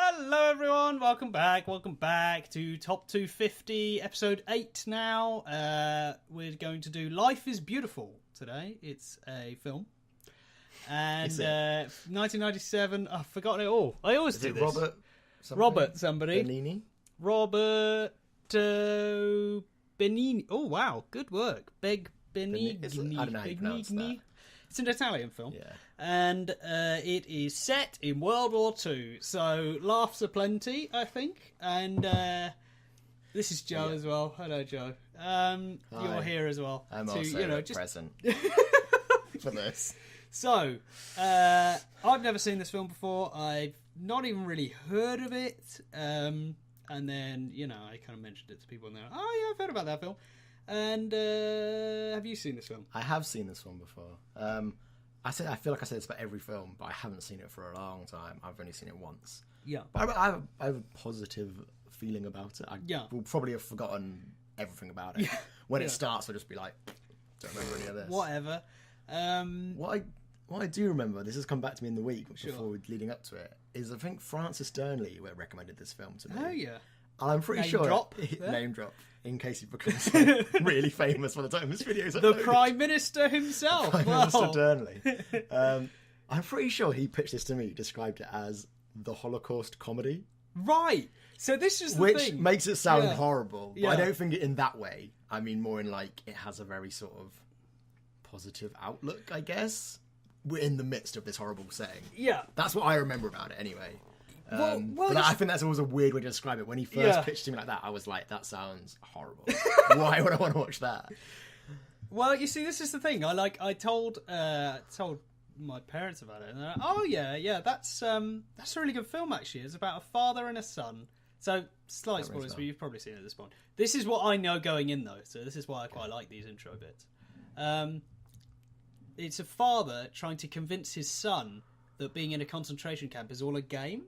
Hello everyone, welcome back to Top250, episode 8 now. We're going to do Life is Beautiful today. It's a film. And 1997, I've forgotten it all. I always do this. Robert somebody. Benigni? Robert Benigni. Oh wow, good work. Benigni. I don't know how you pronounce that. It's an Italian film. Yeah. And it is set in World War II. So laughs aplenty, I think. And this is Joe as well. Hello, Joe. You're here as well. I'm also present for this. So, I've never seen this film before. I've not even really heard of it. And then, I kind of mentioned it to people and they're like, oh yeah, I've heard about that film. And have you seen this film? I have seen this one before. I feel like I say this about every film, but I haven't seen it for a long time. I've only seen it once. Yeah. But I have a positive feeling about it. I will probably have forgotten everything about it. Yeah. When it starts, I'll just be like, don't remember any of this. Whatever. What I do remember, this has come back to me in the week before leading up to it, is I think Francis Durnley recommended this film to me. Oh, yeah. And I'm pretty sure... Name drop. In case he becomes really famous by the time this video's uploaded. The Prime Minister himself. Minister Durnley. I'm pretty sure he pitched this to me, described it as the Holocaust comedy. Right. So this is the thing. Which makes it sound horrible. But I don't think it in that way. I mean more in like, it has a very sort of positive outlook, I guess. We're in the midst of this horrible setting. Yeah. That's what I remember about it anyway. But I think that's always a weird way to describe it. When he first pitched to me like that, I was like, that sounds horrible. Why would I want to watch that? Well, you see, this is the thing. I told my parents about it, and they're like, oh yeah, that's a really good film actually. It's about a father and a son. So slight spoilers, but you've probably seen it at this point. This is what I know going in though, so this is why I quite like these intro bits. It's a father trying to convince his son that being in a concentration camp is all a game.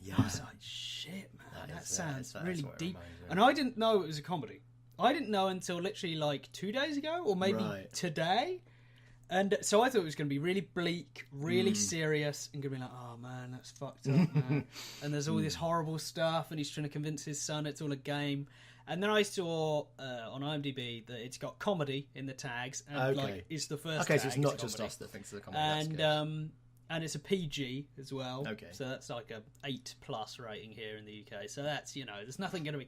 Yeah. I was like, shit, man, that sounds really deep. And I didn't know it was a comedy. I didn't know until literally like 2 days ago, or maybe today. And so I thought it was going to be really bleak, really serious, and going to be like, oh man, that's fucked up, man. And there's all this horrible stuff, and he's trying to convince his son it's all a game. And then I saw on IMDb that it's got comedy in the tags, and it's the first. Okay, so it's not just us that thinks it's a comedy. And it's a PG as well. Okay. So that's like a 8+ rating here in the UK. So that's, there's nothing going to be,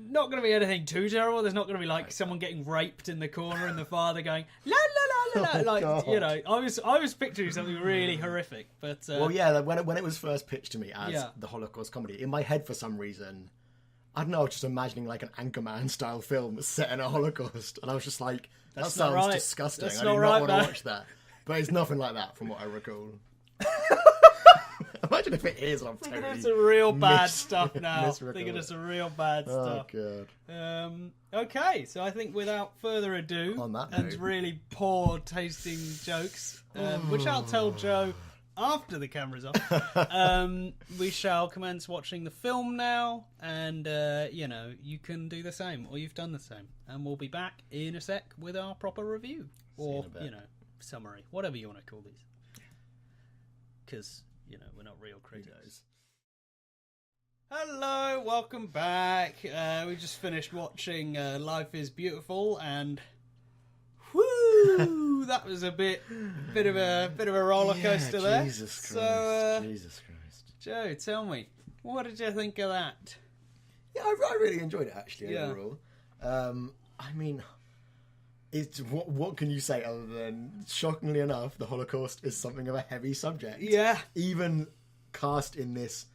not going to be anything too terrible. There's not going to be like someone getting raped in the corner and the father going, la la la la la. Like, God. I was picturing something really horrific. But when it was first pitched to me as the Holocaust comedy, in my head for some reason, I don't know, I was just imagining like an Anchorman style film set in a Holocaust. And I was just like, that sounds disgusting. I do not want to watch that. But it's nothing like that from what I recall. Imagine if it is, I'm totally thinking it's some real bad stuff now. Thinking it's some real bad stuff. Oh, God. Okay, so I think without further ado, on that and really poor tasting jokes, which I'll tell Joe after the camera's off, we shall commence watching the film now, and you can do the same, or you've done the same, and we'll be back in a sec with our proper review, or summary, whatever you want to call these, because we're not real critics. Hello, welcome back. We just finished watching Life is Beautiful, and whoo, that was a bit of a roller coaster there. Jesus Christ. Jesus Christ. Joe, tell me, what did you think of that? Yeah, I really enjoyed it actually overall. I mean, it's what can you say other than, shockingly enough, the Holocaust is something of a heavy subject. Yeah. Even cast in this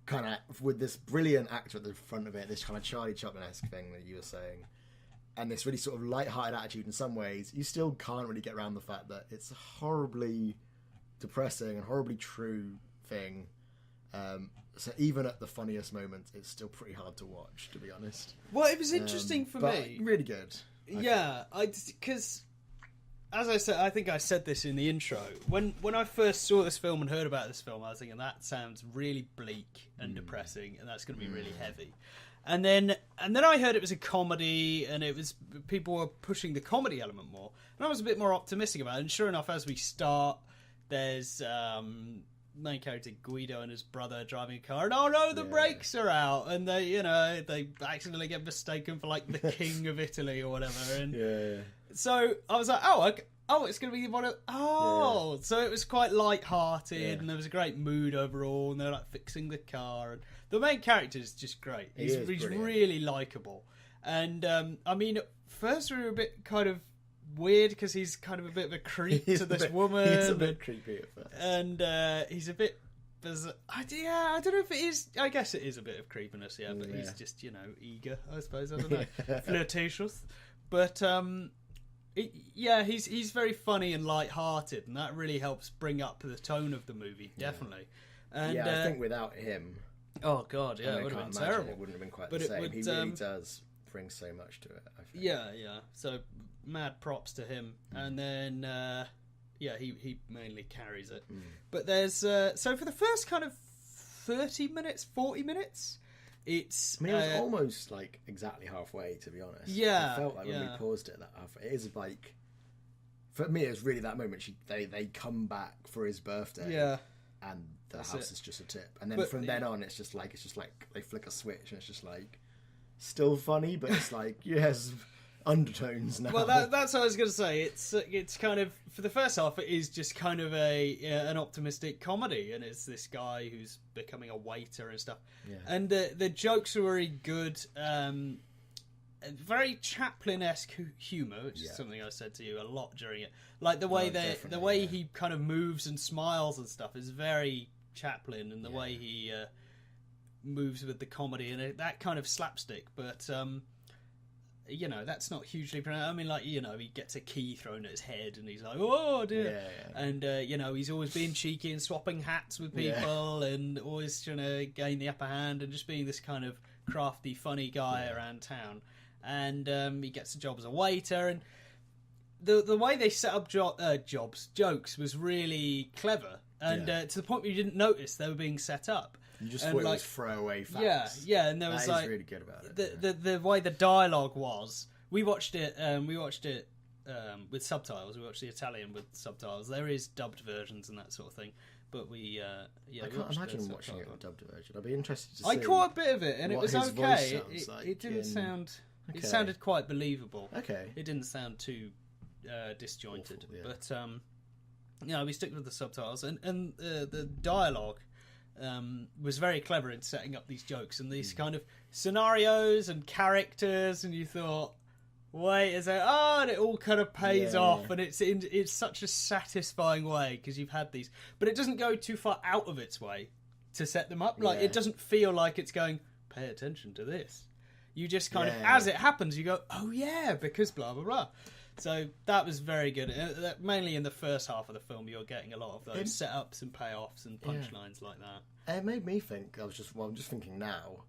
kind of, with this brilliant actor at the front of it, this kind of Charlie Chaplin-esque thing that you were saying, and this really sort of light-hearted attitude in some ways, you still can't really get around the fact that it's a horribly depressing and horribly true thing. So even at the funniest moments, it's still pretty hard to watch, to be honest. Well, it was interesting for me. Really good. Yeah, because as I said, I think I said this in the intro. When I first saw this film and heard about this film, I was thinking that sounds really bleak and depressing, and that's going to be really heavy. And then I heard it was a comedy, and it was, people were pushing the comedy element more, and I was a bit more optimistic about it. And sure enough, as we start, there's main character Guido and his brother driving a car, and oh no, the brakes are out, and they accidentally get mistaken for like the king of Italy or whatever, and so I was like, it's going to be one of so it was quite light-hearted, and there was a great mood overall, and they're like fixing the car, and the main character is just great. He's really likable, and I mean, at first we were a bit kind of weird because he's kind of a bit of a creep to this woman. He's a bit creepy at first, and he's a bit bizarre. I don't know if it is. I guess it is a bit of creepiness, but he's just eager. I suppose I don't know, flirtatious, but he's very funny and light-hearted, and that really helps bring up the tone of the movie, definitely. And I think without him, oh god, it would have been terrible. It wouldn't have been quite the same. He really does bring so much to it, I think. Yeah. So mad props to him, and then he mainly carries it. But there's so for the first kind of 40 minutes. It's. I mean, it was almost like exactly halfway, to be honest. Yeah, it felt like when we paused it that halfway. It is like, for me, it was really that moment. They come back for his birthday, and the house is just a tip. And then from then on, it's just like they flick a switch, and it's just like still funny, but it's like undertones now. Well, that's what I was going to say. It's kind of, for the first half, it is just kind of an optimistic comedy, and it's this guy who's becoming a waiter and stuff. Yeah. And the jokes are very good. Very Chaplin-esque humour, which is something I said to you a lot during it. Like the way he kind of moves and smiles and stuff is very Chaplin, and the way he moves with the comedy and that kind of slapstick, but. That's not hugely pronounced. I mean, like, he gets a key thrown at his head and he's like, oh dear. And, he's always being cheeky and swapping hats with people and always trying to gain the upper hand and just being this kind of crafty, funny guy around town. And he gets a job as a waiter, and the way they set up jokes was really clever. And to the point where you didn't notice they were being set up. You just thought it was throwaway facts. Yeah, and there was that is really good about it. The way the dialogue was. We watched it with subtitles. We watched the Italian with subtitles. There is dubbed versions and that sort of thing, but I can't imagine watching it with dubbed version. I'd be interested to see. I caught a bit of it, and it was okay. It didn't sound. Okay. It sounded quite believable. Okay. It didn't sound too disjointed, awful, but we stick with the subtitles, and the dialogue. Was very clever in setting up these jokes and these kind of scenarios and characters, and you thought, wait, is it? And it all kind of pays off, and it's such a satisfying way because you've had these, but it doesn't go too far out of its way to set them up. Like it doesn't feel like it's going, pay attention to this. You just kind of, as it happens, you go, oh yeah, because blah blah blah. So that was very good. Mainly in the first half of the film, you're getting a lot of those setups and payoffs and punchlines like that. It made me think. I'm just thinking now,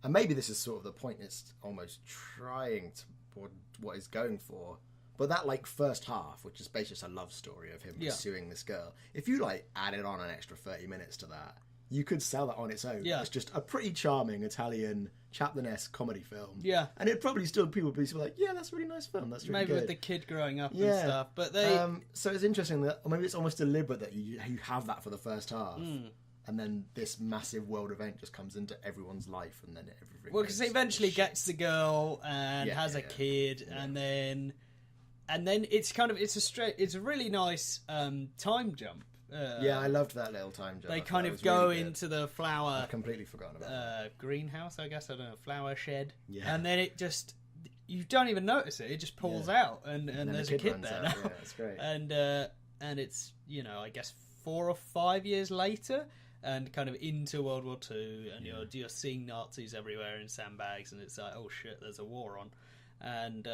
and maybe this is sort of the point. It's almost trying to what it's going for. But that first half, which is basically just a love story of him pursuing this girl, if you added on an extra 30 minutes to that, you could sell that on its own. Yeah. It's just a pretty charming Italian Chaplin-esque comedy film. Yeah. And it probably still, people would be like, yeah, that's a really nice film. That's really maybe good. With the kid growing up and stuff. But they... so it's interesting that, or maybe it's almost deliberate that you have that for the first half. And then this massive world event just comes into everyone's life, and then everything... Well, because he eventually gets the girl and has a kid, and then it's kind of, it's a really nice time jump. I loved that little time jump. They kind of go really into the flower... I've completely forgotten about that. Greenhouse, I guess, I don't know, flower shed. Yeah. And then it just... You don't even notice it. It just pulls out, and there's a kid there now. Yeah, that's great. And it's, I guess 4 or 5 years later, and kind of into World War II, and you're seeing Nazis everywhere in sandbags, and it's like, oh shit, there's a war on. And,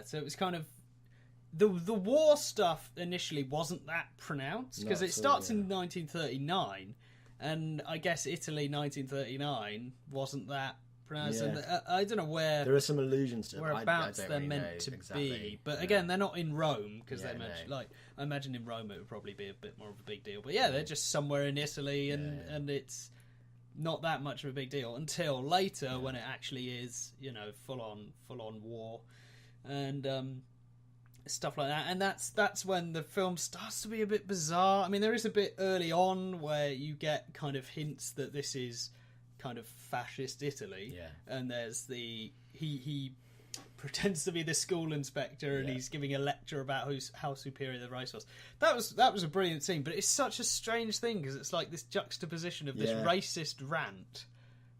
so it was kind of... The war stuff initially wasn't that pronounced, because it starts in 1939, and I guess Italy 1939 wasn't that pronounced. And I don't know where... There are some allusions to whereabouts they're really meant to be. But again, they're not in Rome, because they mentioned... I imagine in Rome it would probably be a bit more of a big deal. But they're just somewhere in Italy, and it's not that much of a big deal until later when it actually is, full on war. And... stuff like that. And that's when the film starts to be a bit bizarre. I mean, there is a bit early on where you get kind of hints that this is kind of fascist Italy, and there's he pretends to be the school inspector, and he's giving a lecture about how superior the race was. That was a brilliant scene, but it's such a strange thing because it's like this juxtaposition of this racist rant,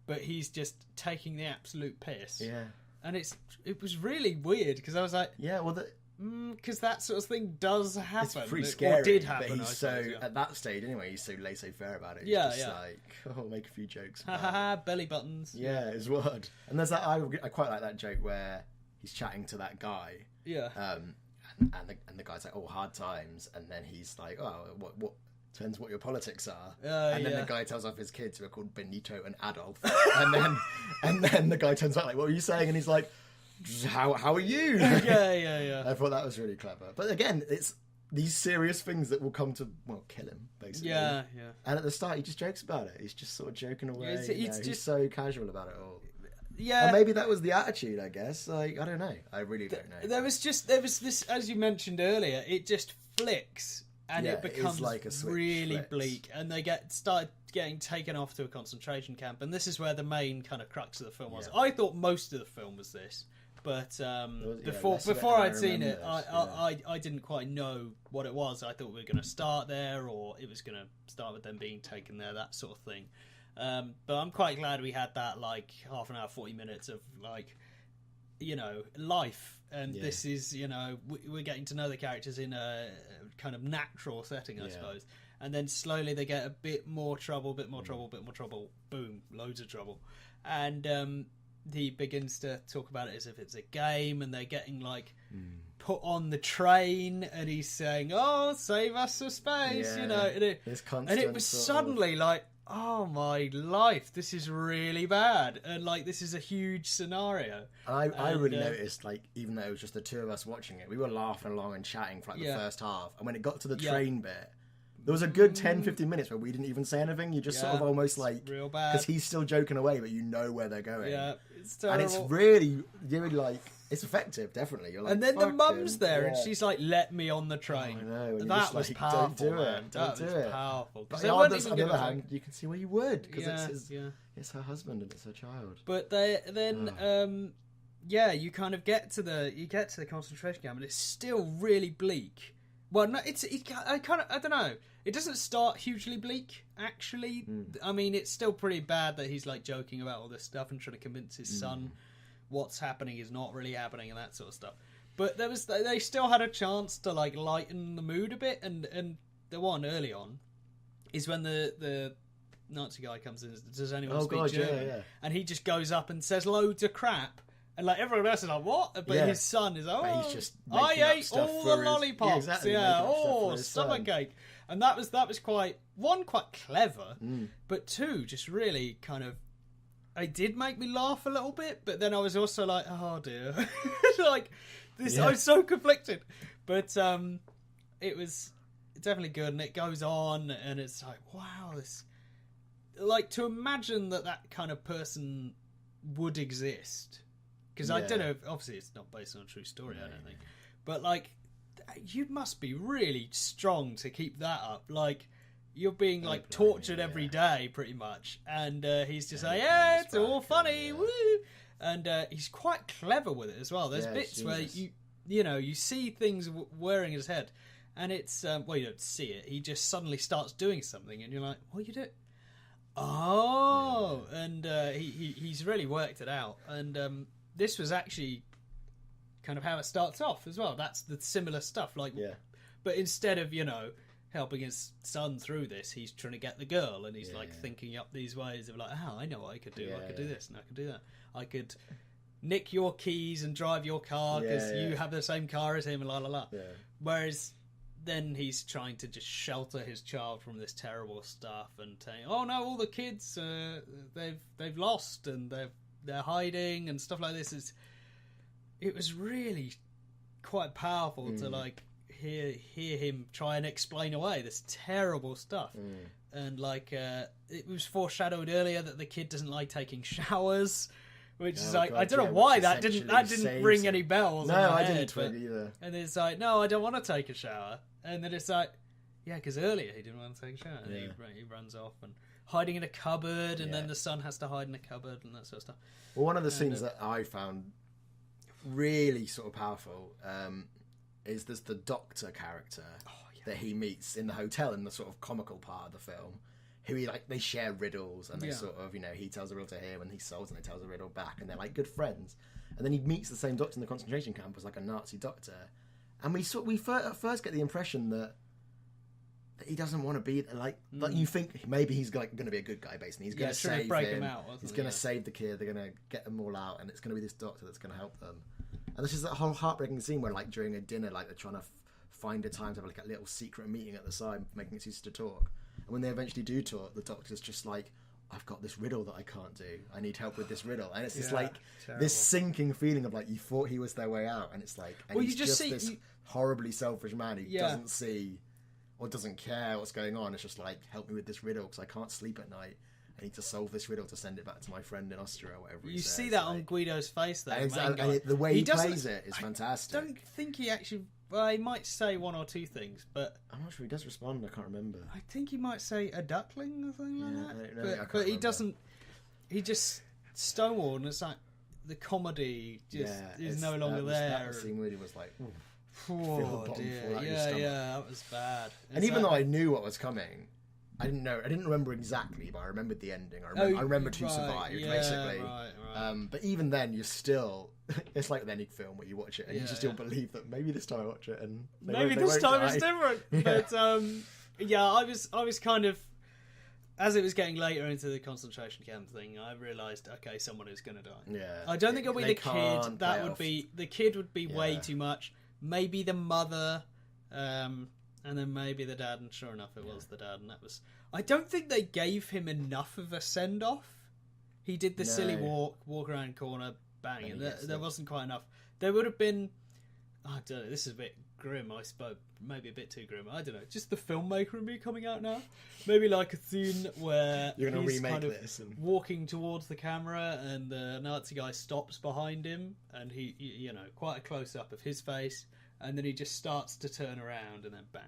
but he's just taking the absolute piss. Yeah, and it was really weird because I was like, because that sort of thing does happen. It's pretty scary. Or did happen. But he's at that stage anyway. He's so laissez-faire about it. He's just like, make a few jokes. Belly buttons. Yeah, it's word. And there's that. I quite like that joke where he's chatting to that guy. Yeah. And the guy's like, hard times, and then he's like, what depends what your politics are. And then the guy tells off his kids who are called Benito and Adolf. and then the guy turns back like, what were you saying? And he's like, how are you? Yeah. I thought that was really clever. But again, it's these serious things that will come to kill him, basically. Yeah. And at the start, he just jokes about it. He's just sort of joking away. He's so casual about it all. Yeah, and maybe that was the attitude. I guess. Like, I don't know. I really don't know. There was this, as you mentioned earlier. It just flicks. And it becomes like really bleak, and they start getting taken off to a concentration camp, and this is where the main kind of crux of the film was. I thought most of the film was this, but before I'd seen it, I didn't quite know what it was. I thought we were going to start there, or it was going to start with them being taken there, that sort of thing. But I'm quite glad we had that like half an hour, 40 minutes of like, life. And this is, we're getting to know the characters in a kind of natural setting, I suppose. And then slowly they get a bit more trouble, boom, loads of trouble. And he begins to talk about it as if it's a game, and they're getting like put on the train, and he's saying, save us some space, and it was suddenly like, oh my life, this is really bad, and like this is a huge scenario. I really noticed, like, even though it was just the two of us watching it, we were laughing along and chatting for like the first half, and when it got to the train bit, there was a good 10-15 minutes where we didn't even say anything. You just sort of almost like, real bad, because he's still joking away, but you know where they're going. It's terrible. And it's really like, it's effective, definitely. You're like, and then the mum's there, and she's like, let me on the train. I know. And that was powerful, don't do it. Don't do it. Powerful. But on the other hand, you can see why you would, because it's her husband and it's her child. But you kind of get to the concentration camp, and it's still really bleak. Well, no, I don't know. It doesn't start hugely bleak, actually. I mean, it's still pretty bad that he's like joking about all this stuff and trying to convince his son what's happening is not really happening and that sort of stuff. But they still had a chance to like lighten the mood a bit, and the one early on is when the Nazi guy comes in. Does anyone speak German? Yeah. And he just goes up and says loads of crap. And like everyone else is like, what? But his son is like, he's just I ate all the lollipops. Stomachache. And that was quite clever, but two, just really kind of, it did make me laugh a little bit, but then I was also like, oh dear. Like this, I was so conflicted. But it was definitely good, and it goes on, and it's like, wow, this, like, to imagine that kind of person would exist. Because I don't know, obviously it's not based on a true story, I don't think. But, like, you must be really strong to keep that up. Like, you're being, like, tortured every day, pretty much. And he's just like, it's all funny, woo! And he's quite clever with it as well. There's bits where, you see things whirring in his head. And it's, well, you don't see it. He just suddenly starts doing something, and you're like, what you do? Oh! Yeah. And he's really worked it out. And this was actually kind of how it starts off as well. That's the similar stuff. Like, but instead of, helping his son through this, he's trying to get the girl, and he's thinking up these ways of like, I know what I could do. I could do this, and I could do that. I could nick your keys and drive your car because you have the same car as him, and la la la. Yeah. Whereas then he's trying to just shelter his child from this terrible stuff, and saying, oh no, all the kids they've lost, and they're hiding and stuff like this. It was really quite powerful to like hear him try and explain away this terrible stuff. And like it was foreshadowed earlier that the kid doesn't like taking showers, which is like, I don't know why that didn't ring any bells. No, in my I head, didn't either. And it's like, no, I don't want to take a shower. And then it's like, yeah, because earlier he didn't want to take a shower. And he runs off and hiding in a cupboard, and then the son has to hide in a cupboard and that sort of stuff. Well, one of the scenes that I found really sort of powerful is there's the doctor character that he meets in the hotel in the sort of comical part of the film, who they share riddles, and they sort of, he tells a riddle to him and he solves and he tells a riddle back, and they're like good friends. And then he meets the same doctor in the concentration camp as like a Nazi doctor, and we at first get the impression that he doesn't want to be like you think maybe he's going to be a good guy basically. He's going to save him out, he's going to save the kid, they're going to get them all out, and it's going to be this doctor that's going to help them. And this is that whole heartbreaking scene where during a dinner they're trying to find a time to have a little secret meeting at the side, making excuses to talk. And when they eventually do talk, the doctor's just like, I've got this riddle that I can't do. I need help with this riddle. And it's just this sinking feeling of you thought he was their way out, and it's like, and he's just this horribly selfish man who doesn't see or doesn't care what's going on. It's just like, help me with this riddle because I can't sleep at night. I need to solve this riddle to send it back to my friend in Austria or whatever. You see that on Guido's face, though. Exactly, and the way he plays it is fantastic. I don't think he actually. Well, he might say one or two things, but I'm not sure he does respond. I can't remember. I think he might say a duckling or something like that. But he remember. Doesn't. He just stonewalled, and it's like the comedy is no longer there. That scene really was like, oh dear, that was bad. And even though I knew what was coming, I didn't remember exactly, but I remembered the ending. I remembered who survived, basically. Right. But even then, you're still... It's like with any film where you watch it and you just still believe that maybe this time I watch it and maybe this time it's different. But I was kind of... As it was getting later into the concentration camp thing, I realised, okay, someone is going to die. Yeah. I don't think it'll be the kid. That would be... The kid would be way too much. Maybe the mother... and then maybe the dad, and sure enough, it was the dad, and that was... I don't think they gave him enough of a send-off. He did the silly walk around corner, bang, and there wasn't quite enough. There would have been... I don't know, this is a bit grim, I suppose. Maybe a bit too grim. I don't know. Just the filmmaker in me coming out now. Maybe like a scene where you're going to remake kind of this and... walking towards the camera, and the Nazi guy stops behind him, and he quite a close-up of his face, and then he just starts to turn around, and then bang.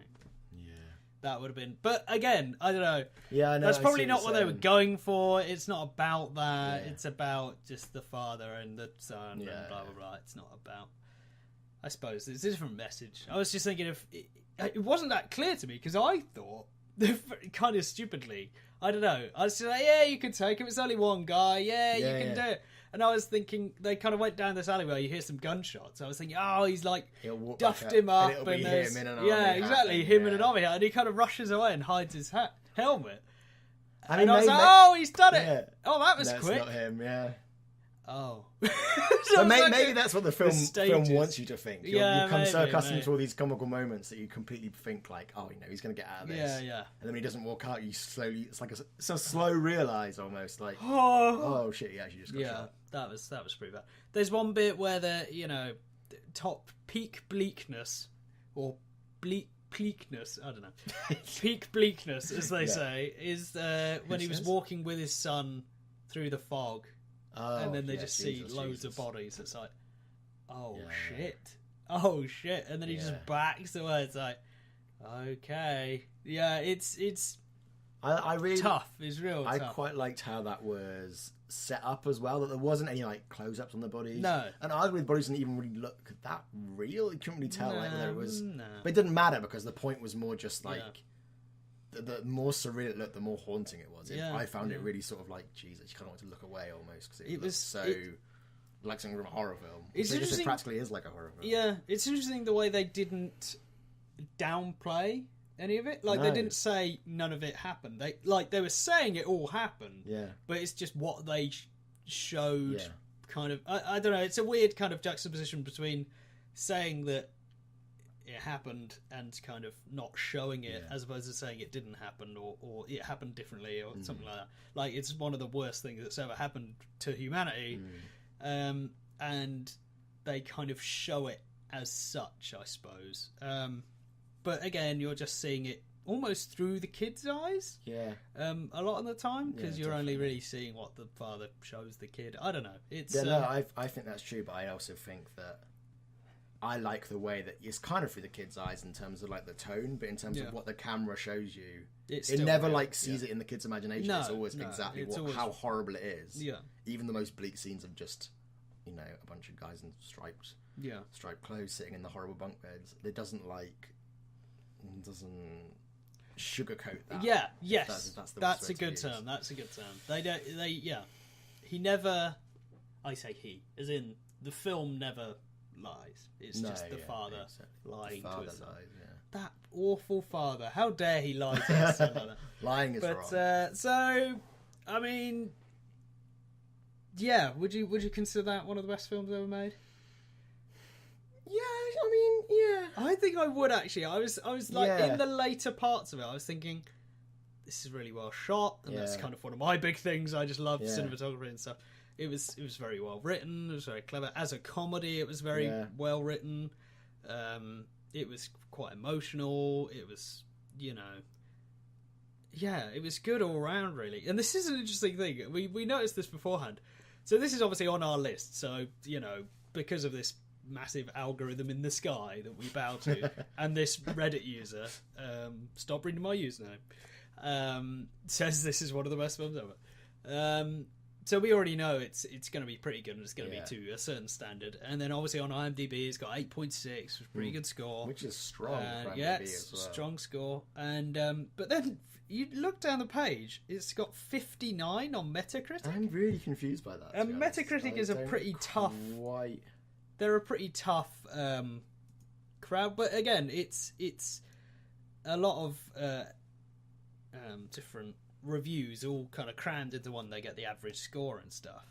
Yeah. That would have been... But again, I don't know. Yeah, I know. That's probably not what they were going for. It's not about that. Yeah. It's about just the father and the son and blah, blah, blah. It's not about... I suppose it's a different message. I was just thinking if... It wasn't that clear to me, because I thought, kind of stupidly, I don't know. I was just like, yeah, you can take him. It's only one guy. Yeah, you can do it. And I was thinking, they kind of went down this alleyway, you hear some gunshots. I was thinking, oh, he's like, duffed him up. And it'll be him in an army exactly, hat, him in an army hat. And he kind of rushes away and hides his helmet. I mean, and I was like, oh, he's done it. Yeah. Oh, that was quick. That's not him, yeah. Oh. So maybe that's what the film wants you to think. You become so accustomed to all these comical moments that you completely think like, oh, he's going to get out of this. Yeah. And then when he doesn't walk out, you slowly, it's like a slow realise almost, like, oh shit, he actually just got shot. That was pretty bad. There's one bit where the, top peak bleakness, or bleakness, I don't know. Peak bleakness, as they say, is when he was walking with his son through the fog. And then they just see loads of bodies. It's like, shit. Oh, shit. And then he just backs away. It's like, okay. Yeah, it's I really tough. It's real tough. I quite liked how that was set up as well, that there wasn't any close-ups on the bodies. No. And arguably the bodies didn't even really look that real. You couldn't really tell whether it was... No. But it didn't matter because the point was more just the more surreal it looked, the more haunting it was. I found it really sort of like, Jesus, you kind of want to look away almost because it was so like something from a horror film. It's interesting. It practically is like a horror film. Yeah, it's interesting the way they didn't downplay any of it. Like they didn't say none of it happened. They were saying it all happened. Yeah, but it's just what they showed. Yeah. Kind of, I don't know. It's a weird kind of juxtaposition between saying that it happened and kind of not showing it, as opposed to saying it didn't happen or it happened differently or something like that. Like, it's one of the worst things that's ever happened to humanity, and they kind of show it as such, I suppose. But again, you're just seeing it almost through the kid's eyes. Yeah. A lot of the time, because you're definitely. only really seeing what the father shows the kid. I don't know. It's I think that's true, but I also think that I like the way that it's kind of through the kid's eyes in terms of like the tone, but in terms of what the camera shows you, it never like sees it in the kid's imagination. It's always exactly how horrible it is. Yeah. Even the most bleak scenes of just, you know, a bunch of guys in striped clothes sitting in the horrible bunk beds. It doesn't sugarcoat that. Yeah. Yes. That's a good term. That's a good term. They don't. He never. I say he, as in the film never lies. It's just the father lying to his son. That awful father. How dare he lie to his son like that? Lying is wrong. So, I mean, yeah. Would you consider that one of the best films ever made? Yeah, I mean, yeah. I think I would actually. I was like in the later parts of it. I was thinking, this is really well shot, and that's kind of one of my big things. I just love cinematography and stuff. It was very well written. It was very clever. As a comedy, it was very well written. It was quite emotional. It was, you know, it was good all around, really. And this is an interesting thing. We noticed this beforehand. So this is obviously on our list. So, you know, because of this massive algorithm in the sky that we bow to, and this Reddit user, stop reading my username, says this is one of the best films ever. So we already know it's going to be pretty good, and it's going to be to a certain standard. And then obviously on IMDb, it's got 8.6, which is a pretty good score, which is strong. It's strong score. And but then you look down the page, it's got 59 on Metacritic. I'm really confused by that. And Metacritic is a pretty tough. They're a pretty tough crowd, but again, it's a lot of different reviews all kind of crammed into one. They get the average score and stuff.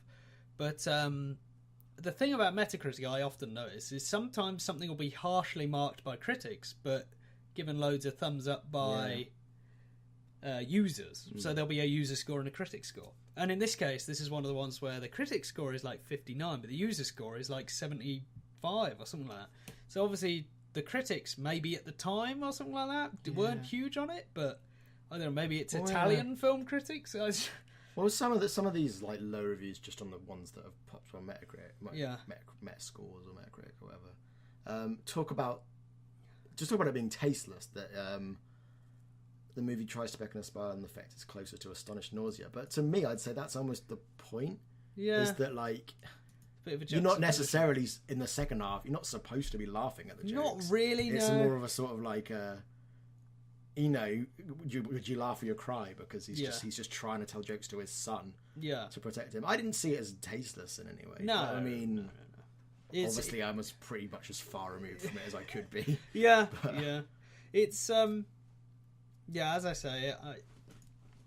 But the thing about Metacritic I often notice is sometimes something will be harshly marked by critics, but given loads of thumbs up by users. So there'll be a user score and a critic score. And in this case, this is one of the ones where the critic score is like 59, but the user score is like 75 or something like that. So obviously the critics, maybe at the time or something like that, weren't huge on it, but I don't know, maybe it's Italian film critics. Well, some of these like low reviews just on the ones that have popped on Metacritic, Metascores or Metacritic or whatever, talk about it being tasteless. That the movie tries to beckon a smile and the effect is closer to astonished nausea. But to me, I'd say that's almost the point. Yeah, is that like you're not necessarily in the second half. You're not supposed to be laughing at the jokes. Not really. It's more of a sort of like you know, would you laugh or you cry, because he's just trying to tell jokes to his son to protect him. I didn't see it as tasteless in any way. No, I mean, no. Obviously I was pretty much as far removed from it as I could be. It's as I say,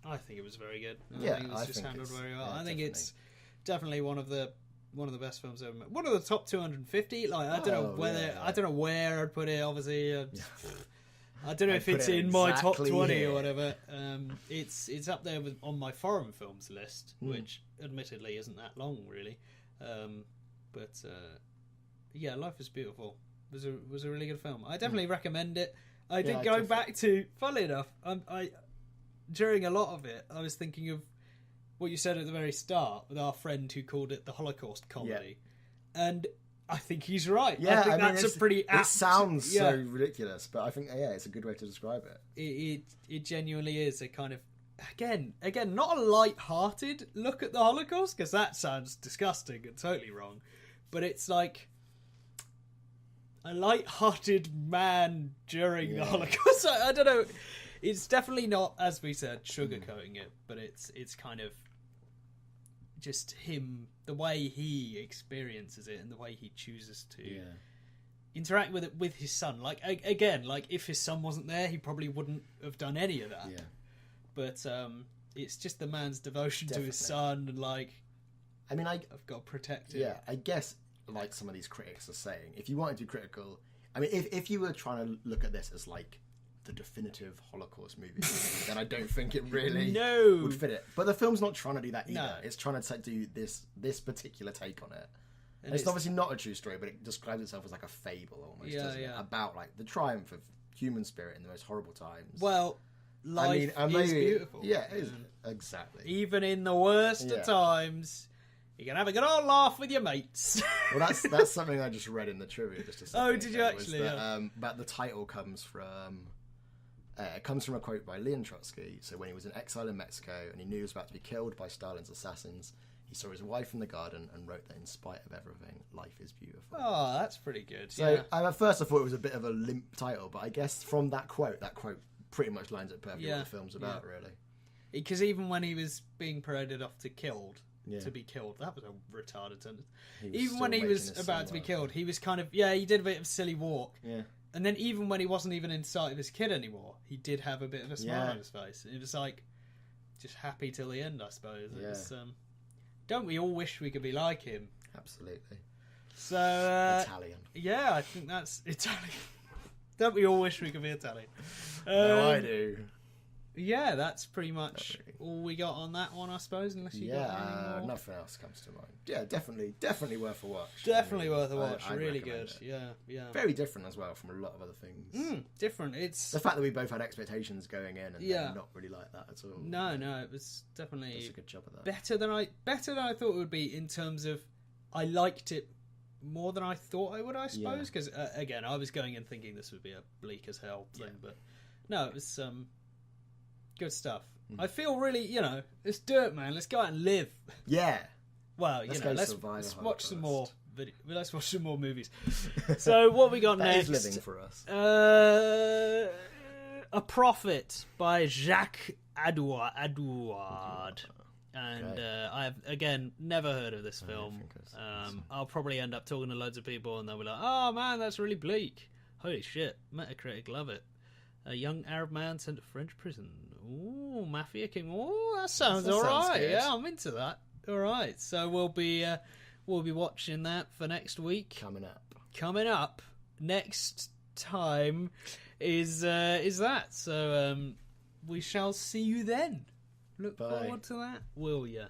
I think it was very good. I think it was just handled very well. I think it's definitely one of the best films ever made. One of the top 250. Like I don't know where I'd put it. Obviously, I don't know if it's in my top 20 or whatever. It's up there on my foreign films list, which admittedly isn't that long really. But Life is Beautiful was a really good film. I definitely recommend it. I did go back to, funnily enough, I during a lot of it, I was thinking of what you said at the very start with our friend who called it the Holocaust comedy, and I think he's right. Yeah, I think that's a pretty apt... It sounds so ridiculous, but I think it's a good way to describe it. It genuinely is a kind of, again, not a light-hearted look at the Holocaust, because that sounds disgusting and totally wrong, but it's like a light-hearted man during the Holocaust. I don't know. It's definitely not, as we said, sugarcoating it, but it's kind of just him, the way he experiences it and the way he chooses to interact with it with his son. Like, again, like if his son wasn't there, he probably wouldn't have done any of that. Yeah. But it's just the man's devotion to his son, and like, I mean, I've got to protect him. Yeah, I guess, like some of these critics are saying, if you wanted to be critical, I mean, if you were trying to look at this as like the definitive Holocaust movie, then I don't think it really would fit it. But the film's not trying to do that either. No. It's trying to do this particular take on it. And it's obviously not a true story, but it describes itself as like a fable almost, doesn't it? About like the triumph of human spirit in the most horrible times. Well, life is beautiful. Yeah, it is. Exactly. Even in the worst of times, you can have a good old laugh with your mates. Well, that's something I just read in the trivia just a second Oh, did you actually? But the title comes from a quote by Leon Trotsky. So when he was in exile in Mexico and he knew he was about to be killed by Stalin's assassins, he saw his wife in the garden and wrote that in spite of everything, life is beautiful. Oh, that's pretty good. So at first I thought it was a bit of a limp title, but I guess from that quote pretty much lines up perfectly what the film's about, really. Because even when he was being paraded off to be killed, that was a retarded sentence. Even when he was about to be killed, he was kind of, he did a bit of a silly walk. Yeah. And then even when he wasn't even in sight of his kid anymore, he did have a bit of a smile on his face. It was like, just happy till the end, I suppose. It was, don't we all wish we could be like him? Absolutely. So Italian. Yeah, I think that's Italian. Don't we all wish we could be Italian? No, I do. Yeah, that's pretty much all we got on that one, I suppose. Unless you got any more. Nothing else comes to mind. Yeah, definitely worth a watch. Definitely worth a watch. Really good. Yeah. Very different as well from a lot of other things. Different. It's the fact that we both had expectations going in and they're not really like that at all. No, it was definitely does a good job of that. Better than I thought it would be in terms of I liked it more than I thought I would, I suppose. Because again, I was going in thinking this would be a bleak as hell thing, but no, it was good stuff. I feel really, it's dirt, man. Let's go out and live. Yeah. Well, let's watch some more. Let's watch some more movies. So what we got next? That is living for us. A Prophet by Jacques Adouard. And I've, again, never heard of this film. I'll probably end up talking to loads of people and they'll be like, oh man, that's really bleak. Holy shit, Metacritic, love it. A young Arab man sent to French prison. Ooh, Mafia King. Ooh, that sounds alright. Yeah, I'm into that. Alright, so we'll be watching that for next week. Coming up next time is that. So we shall see you then. Look forward to that, will ya?